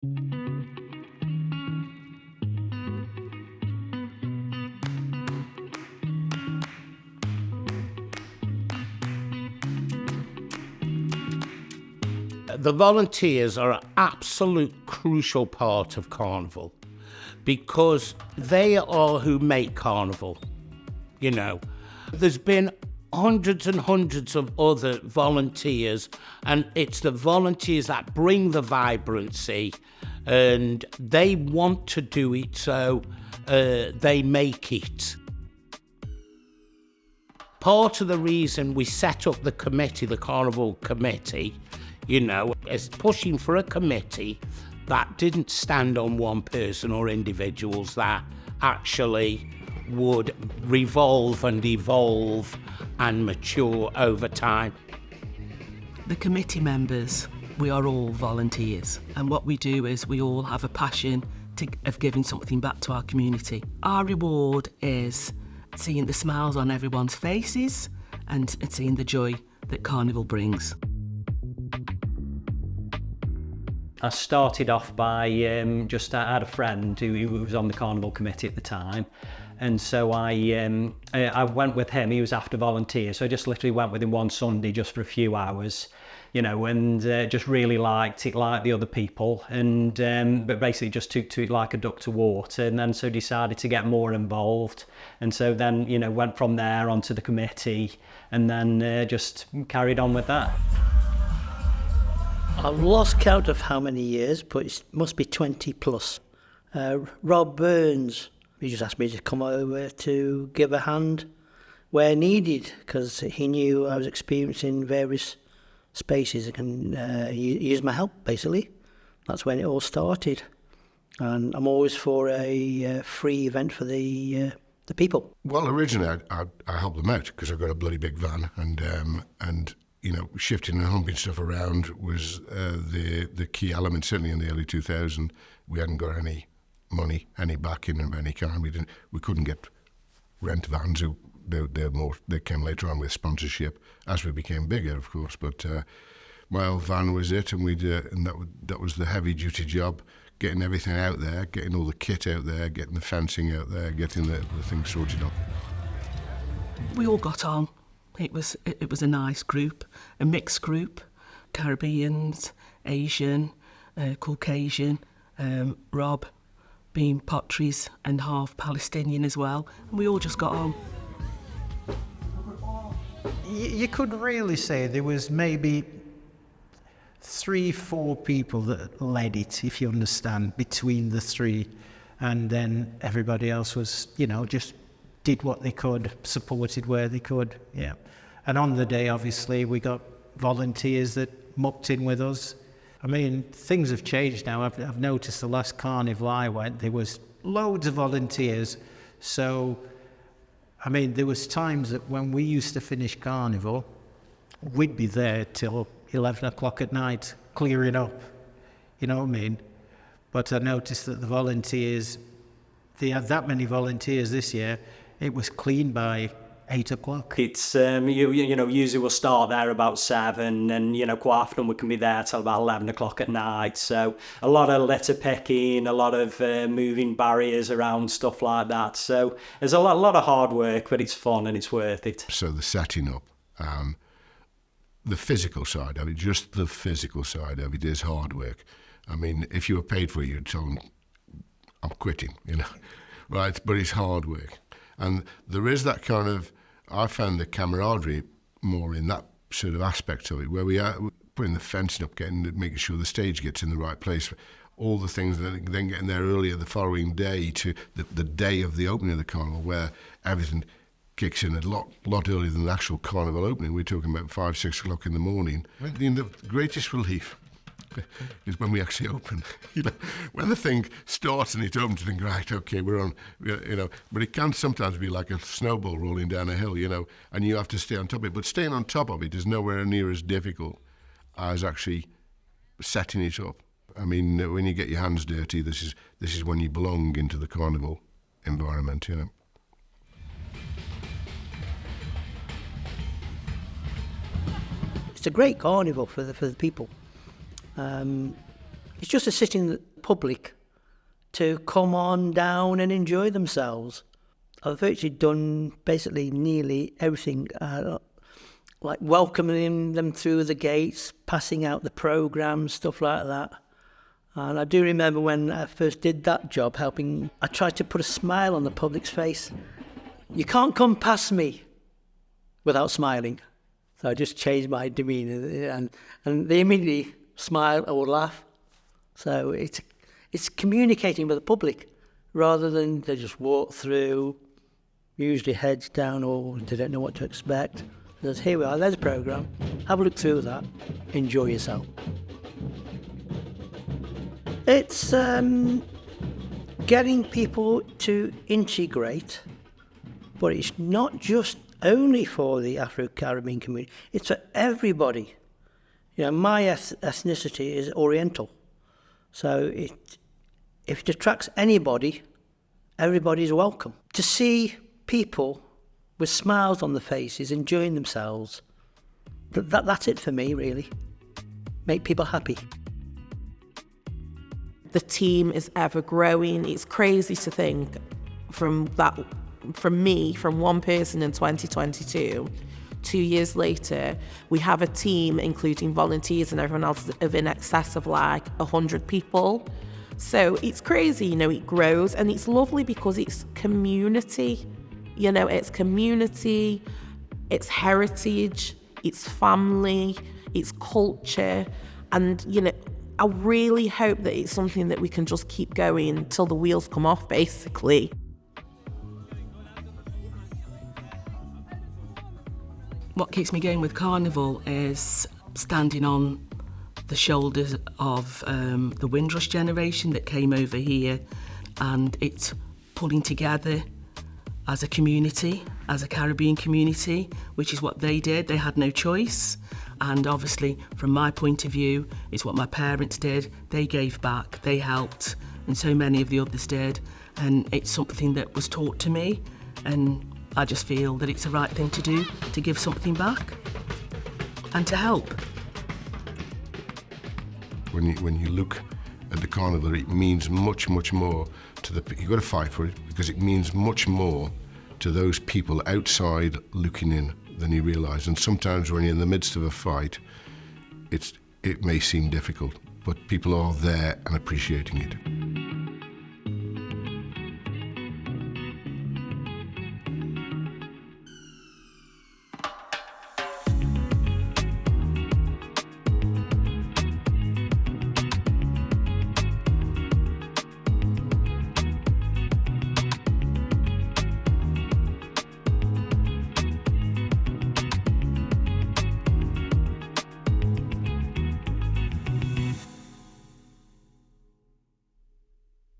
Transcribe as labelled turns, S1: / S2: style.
S1: The volunteers are an absolute crucial part of Carnival because they are who make Carnival, you know. There's been hundreds and hundreds of other volunteers, and it's the volunteers that bring the vibrancy, and they want to do it, so they make it. Part of the reason we set up the committee, the Carnival committee, you know, is pushing for a committee that didn't stand on one person or individuals, that actually would revolve and evolve and mature over time.
S2: The committee members, we are all volunteers, and what we do is we all have a passion of giving something back to our community. Our reward is seeing the smiles on everyone's faces and seeing the joy that Carnival brings.
S3: I started off by I had a friend who was on the Carnival committee at the time, and so I went with him. He was after volunteers, so I just literally went with him one Sunday just for a few hours, you know, and just really liked it, like the other people, and but basically just took to it like a duck to water, and then so decided to get more involved, and so then, you know, went from there onto the committee, and then just carried on with that.
S4: I've lost count of how many years, but it must be 20 plus. Rob Burns, he just asked me to come over to give a hand where needed, because he knew I was experiencing various spaces and he used my help, basically. That's when it all started. And I'm always for a free event for the people.
S5: Well, originally I helped them out because I've got a bloody big van, and you know, shifting and humping stuff around was the key element. Certainly in the early 2000s, we hadn't got any money, any backing of any kind. We couldn't get rent vans. They came later on with sponsorship as we became bigger, of course. But my old van was it, and that was the heavy duty job, getting everything out there, getting all the kit out there, getting the fencing out there, getting the things sorted out.
S2: We all got on. It was a nice group, a mixed group, Caribbeans, Asian, Caucasian, Rob being Potteries and half Palestinian as well, and we all just got on.
S6: You could really say there was maybe 3-4 people that led it, if you understand, between the three, and then everybody else was, you know, just did what they could, supported where they could, yeah. And on the day, obviously, we got volunteers that mucked in with us. I mean, things have changed now. I've noticed the last Carnival I went, there was loads of volunteers. So, I mean, there was times that when we used to finish Carnival, we'd be there till 11 o'clock at night, clearing up, you know what I mean? But I noticed that the volunteers, they had that many volunteers this year, it was clean by 8 o'clock.
S3: It's, you know, usually we'll start there about 7, and, you know, quite often we can be there till about 11 o'clock at night. So a lot of litter picking, a lot of moving barriers around, stuff like that. So there's a lot of hard work, but it's fun and it's worth it.
S5: So the setting up, the physical side of it, just the physical side of it is hard work. I mean, if you were paid for it, you'd tell them, I'm quitting, you know, right? But it's hard work. And there is that kind of, I found the camaraderie more in that sort of aspect of it, where we are putting the fencing up, making sure the stage gets in the right place, all the things, that then getting there earlier the following day to the day of the opening of the carnival, where everything kicks in a lot earlier than the actual carnival opening. We're talking about 5-6 o'clock in the morning. The greatest relief is when we actually open. You know, when the thing starts and it opens, you think, right, okay, we're on, you know, but it can sometimes be like a snowball rolling down a hill, you know, and you have to stay on top of it. But staying on top of it is nowhere near as difficult as actually setting it up. I mean, when you get your hands dirty, this is when you belong into the carnival environment, you know.
S4: It's a great carnival for the people. It's just assisting the public to come on down and enjoy themselves. I've virtually done basically nearly everything, like welcoming them through the gates, passing out the programmes, stuff like that. And I do remember when I first did that job, I tried to put a smile on the public's face. You can't come past me without smiling. So I just changed my demeanour, and they immediately smile or laugh. So it's communicating with the public rather than they just walk through, usually heads down, or they don't know what to expect. There's, here we are, there's a programme. Have a look through that. Enjoy yourself. It's getting people to integrate, but it's not just only for the Afro-Caribbean community, it's for everybody. You know, my ethnicity is Oriental, so if it attracts anybody, everybody's welcome. To see people with smiles on their faces, enjoying themselves, that's it for me, really. Make people happy.
S7: The team is ever growing. It's crazy to think from one person in 2022, 2 years later, we have a team, including volunteers and everyone else, of in excess of like 100 people. So it's crazy, you know, it grows, and it's lovely because it's community. You know, it's community, it's heritage, it's family, it's culture, and, you know, I really hope that it's something that we can just keep going till the wheels come off, basically.
S2: What keeps me going with Carnival is standing on the shoulders of the Windrush generation that came over here, and it's pulling together as a community, as a Caribbean community, which is what they did. They had no choice. And obviously, from my point of view, it's what my parents did. They gave back, they helped, and so many of the others did. And it's something that was taught to me, and I just feel that it's the right thing to do, to give something back and to help.
S5: When you look at the carnival, it means much, much more to you've got to fight for it, because it means much more to those people outside looking in than you realise. And sometimes when you're in the midst of a fight, it may seem difficult, but people are there and appreciating it.